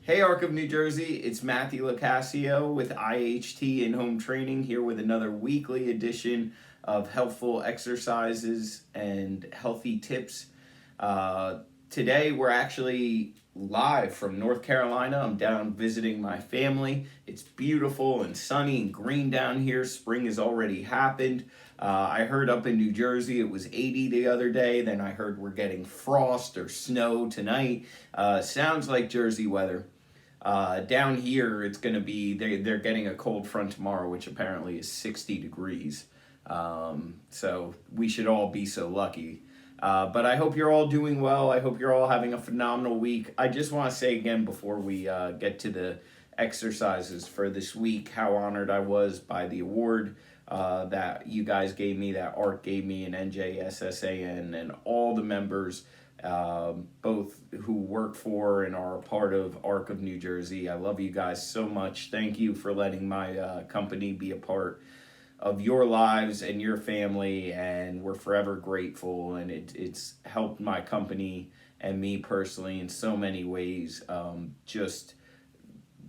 Hey, Arc of New Jersey, it's Matthew Locascio with IHT In-Home Training here with another weekly edition of helpful exercises and healthy tips. Today we're actually live from North Carolina. I'm down visiting my family. It's beautiful and sunny and green down here. Spring has already happened. I heard up in New Jersey it was 80 the other day. Then I heard we're getting frost or snow tonight. Sounds like Jersey weather. Down here, it's going to be, they're getting a cold front tomorrow, which apparently is 60 degrees. So we should all be so lucky. But I hope you're all doing well. I hope you're all having a phenomenal week. I just want to say again before we get to the exercises for this week, how honored I was by the award that you guys gave me, that ARC gave me, and NJSAP, and all the members both who work for and are a part of ARC of New Jersey. I love you guys so much. Thank you for letting my company be a part of your lives and your family, and we're forever grateful. And it's helped my company and me personally in so many ways, just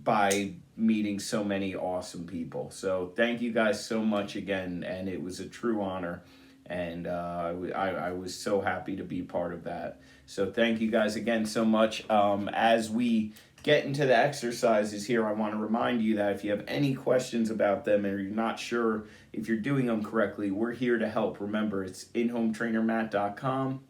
by meeting so many awesome people. So thank you guys so much again, and it was a true honor. And I was so happy to be part of that. So thank you guys again so much. As we get into the exercises here, I want to remind you that if you have any questions about them or you're not sure if you're doing them correctly, we're here to help. Remember, it's inhometrainermatt.com.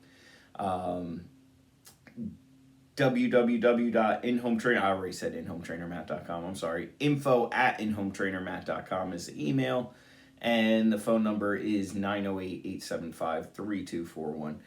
www.inhometrainer, I already said inhometrainermatt.com, I'm sorry. info@inhometrainermatt.com is the email. And the phone number is 908-875-3241.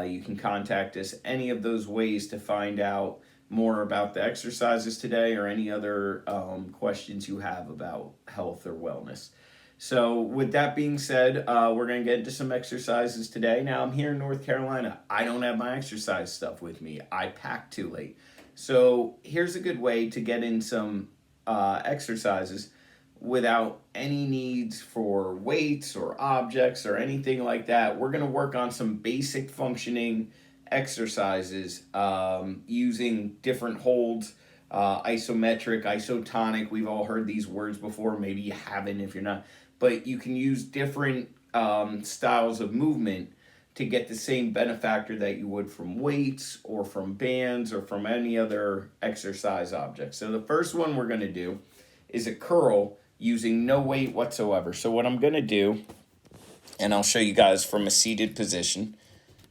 You can contact us any of those ways to find out more about the exercises today or any other questions you have about health or wellness. So with that being said, we're going to get into some exercises today. Now, I'm here in North Carolina. I don't have my exercise stuff with me. I packed too late. So here's a good way to get in some exercises without any needs for weights or objects or anything like that. We're going to work on some basic functioning exercises using different holds, isometric, isotonic. We've all heard these words before. Maybe you haven't if you're not. But you can use different styles of movement to get the same benefactor that you would from weights or from bands or from any other exercise object. So the first one we're going to do is a curl using no weight whatsoever. So what I'm going to do, and I'll show you guys from a seated position,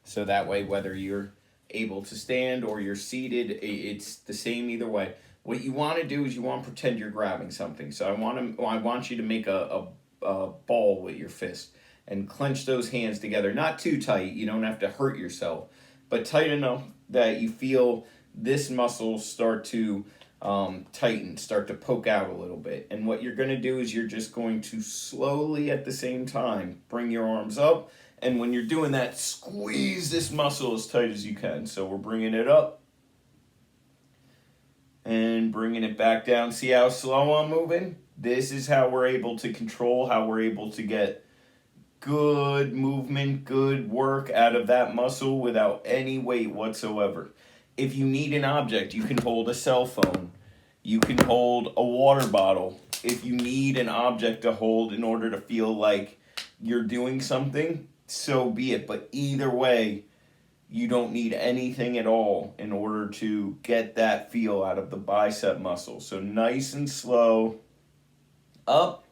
so that way whether you're able to stand or you're seated, it's the same either way. What you want to do is you want to pretend you're grabbing something. So I want you to make a ball with your fist and clench those hands together. Not too tight, you don't have to hurt yourself, but tight enough that you feel this muscle start to tighten, start to poke out a little bit. And what you're going to do is you're just going to slowly at the same time bring your arms up, and when you're doing that, squeeze this muscle as tight as you can. So we're bringing it up and bringing it back down. See how slow I'm moving? This is how we're able to control, how we're able to get good movement, good work out of that muscle without any weight whatsoever. If you need an object, you can hold a cell phone. You can hold a water bottle. If you need an object to hold in order to feel like you're doing something, so be it. But either way, you don't need anything at all in order to get that feel out of the bicep muscle. So nice and slow up,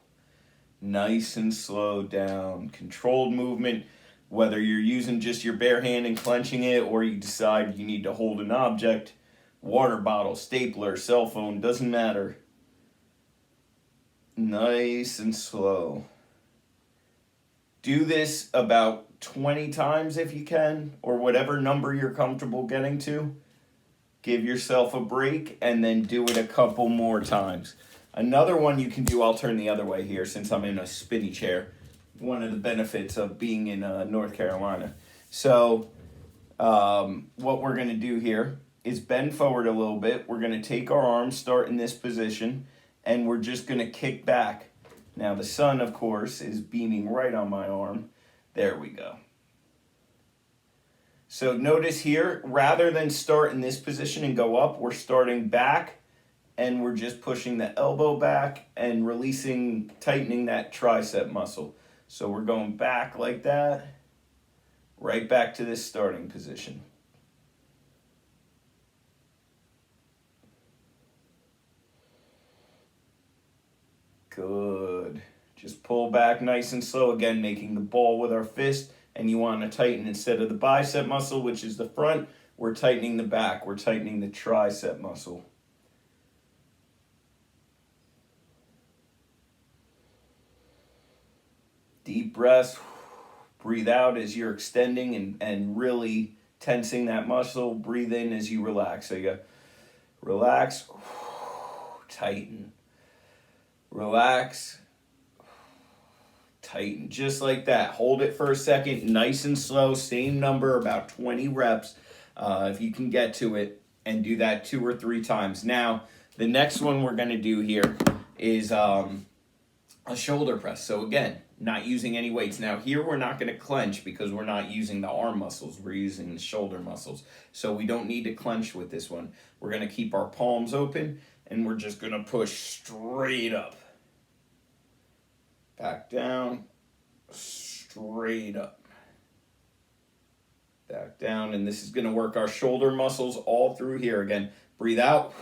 nice and slow down. Controlled movement. Whether you're using just your bare hand and clenching it, or you decide you need to hold an object, water bottle, stapler, cell phone, doesn't matter. Nice and slow. Do this about 20 times if you can, or whatever number you're comfortable getting to. Give yourself a break and then do it a couple more times. Another one you can do, I'll turn the other way here since I'm in a spinny chair. One of the benefits of being in North Carolina. So what we're going to do here is bend forward a little bit. We're going to take our arms, start in this position, and we're just going to kick back. Now the sun, of course, is beaming right on my arm. There we go. So notice here, rather than start in this position and go up, we're starting back and we're just pushing the elbow back and releasing, tightening that tricep muscle. So we're going back like that, right back to this starting position. Good. Just pull back nice and slow, again, making the ball with our fist, and you want to tighten instead of the bicep muscle, which is the front, we're tightening the back, we're tightening the tricep muscle. Deep breaths. Breathe out as you're extending and really tensing that muscle. Breathe in as you relax. So you relax, tighten. Relax, tighten. Just like that. Hold it for a second, nice and slow. Same number, about 20 reps if you can get to it. And do that 2 or 3 times. Now, the next one we're going to do here is a shoulder press. So again, not using any weights. Now here we're not going to clench because we're not using the arm muscles. We're using the shoulder muscles. So we don't need to clench with this one. We're going to keep our palms open and we're just going to push straight up. Back down, straight up. Back down, and this is going to work our shoulder muscles all through here. Again, breathe out.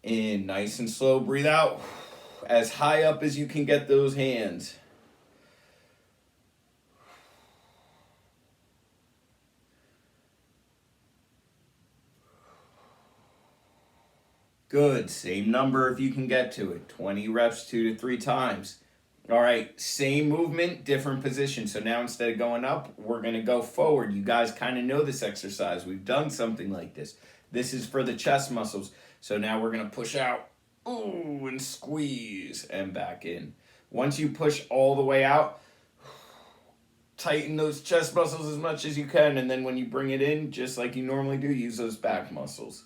In, nice and slow, breathe out. As high up as you can get those hands. Good, same number if you can get to it. 20 reps, 2 to 3 times. All right, same movement, different position. So now instead of going up, we're going to go forward. You guys kind of know this exercise. We've done something like this. This is for the chest muscles. So now we're going to push out, ooh, and squeeze, and back in. Once you push all the way out, tighten those chest muscles as much as you can. And then when you bring it in, just like you normally do, use those back muscles.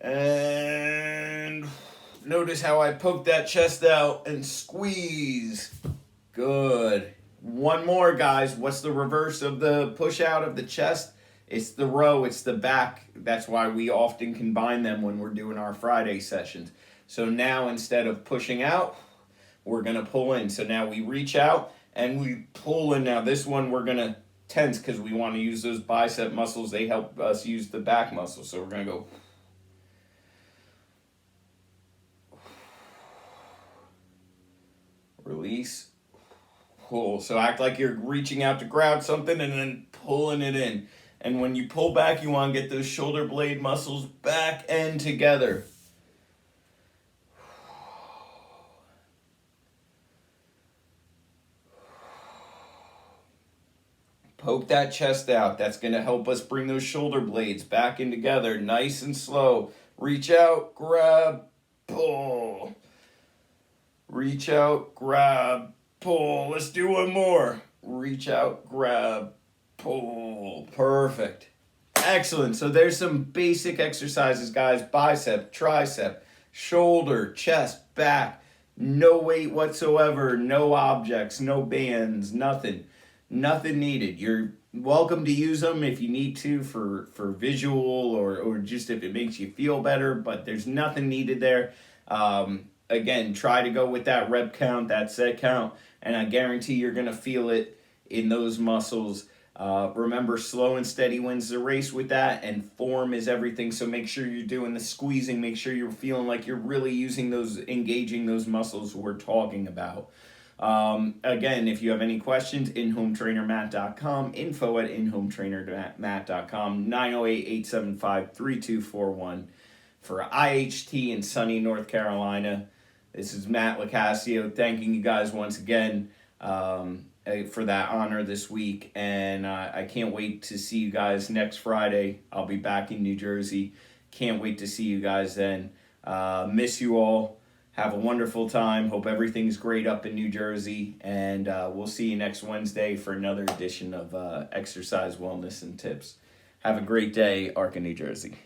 And notice how I poke that chest out and squeeze. Good. One more, guys. What's the reverse of the push out of the chest? It's the row, it's the back. That's why we often combine them when we're doing our Friday sessions. So now instead of pushing out, we're going to pull in. So now we reach out and we pull in. Now this one we're going to tense because we want to use those bicep muscles. They help us use the back muscles. So we're going to go. Release, pull. So act like you're reaching out to grab something and then pulling it in. And when you pull back, you want to get those shoulder blade muscles back and together. Poke that chest out. That's going to help us bring those shoulder blades back in together. Nice and slow. Reach out, grab, pull. Reach out, grab, pull. Let's do one more. Reach out, grab, pull. Perfect. Excellent. So there's some basic exercises, guys. Bicep, tricep, shoulder, chest, back. No weight whatsoever. No objects, no bands, nothing. Nothing needed. You're welcome to use them if you need to for visual or just if it makes you feel better, but there's nothing needed there. Again, try to go with that rep count, that set count, and I guarantee you're going to feel it in those muscles. Remember, slow and steady wins the race with that, and form is everything. So make sure you're doing the squeezing. Make sure you're feeling like you're really using those, engaging those muscles we're talking about. Again, if you have any questions, inhometrainermatt.com, info@inhometrainermatt.com, 908-875-3241. For IHT in sunny North Carolina, this is Matt Lacasio thanking you guys once again for that honor this week. And I can't wait to see you guys next Friday. I'll be back in New Jersey. Can't wait to see you guys then. Miss you all. Have a wonderful time. Hope everything's great up in New Jersey. And we'll see you next Wednesday for another edition of Exercise, Wellness, and Tips. Have a great day, Arca, New Jersey.